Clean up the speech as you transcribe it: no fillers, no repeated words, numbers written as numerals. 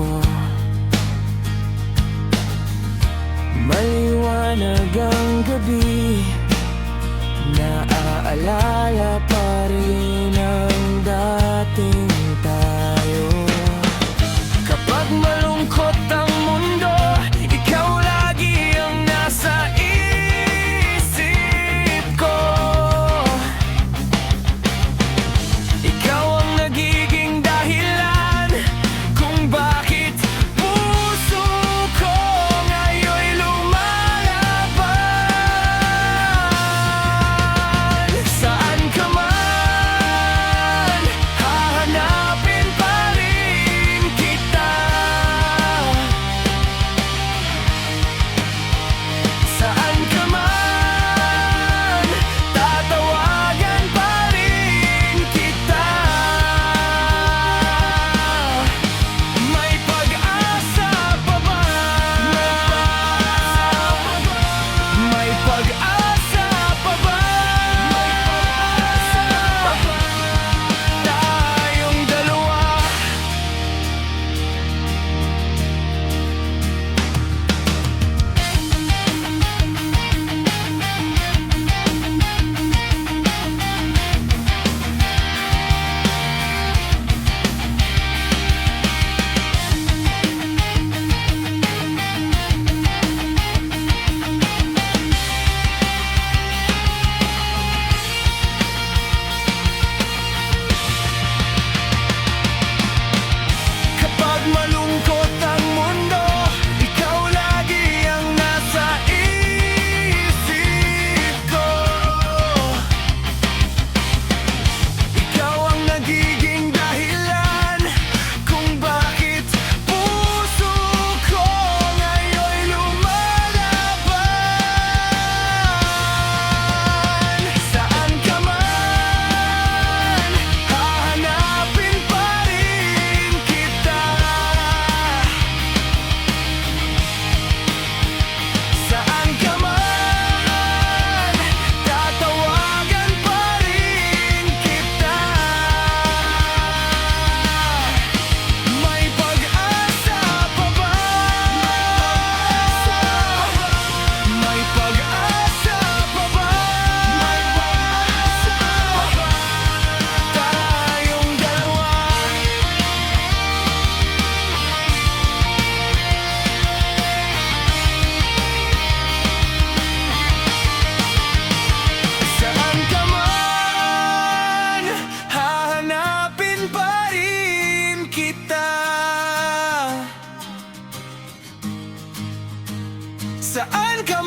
ko. Maliwanag ang gabi, naaalala pa rin ang dating tayo. Kapag malungkot ang mundo, ikaw lagi ang nasa isip ko. Ikaw ang nagiging dahilan kung bakit puso ko ngayon'y lumalaban. Saan ka man, hahanapin pa rin kita. Saan ka man, tatawagan pa rin kita. May pag-asa pa ba? May pag-asa pa ba? Tayong dalawa. Kapag malungkot ang mundo, ikaw lagi ang nasa isip ko. Ikaw ang nagiging dahilan kung bakit puso ko ngayon'y lumalaban. Saan ka man, hahanapin pa rin kita. Saan ka man, tatawagan pa rin kita. May pag-asa pa ba? May pag-asa pa ba? Tayong dalawa. Saan ka man, hahanapin pa rin kita. Saan ka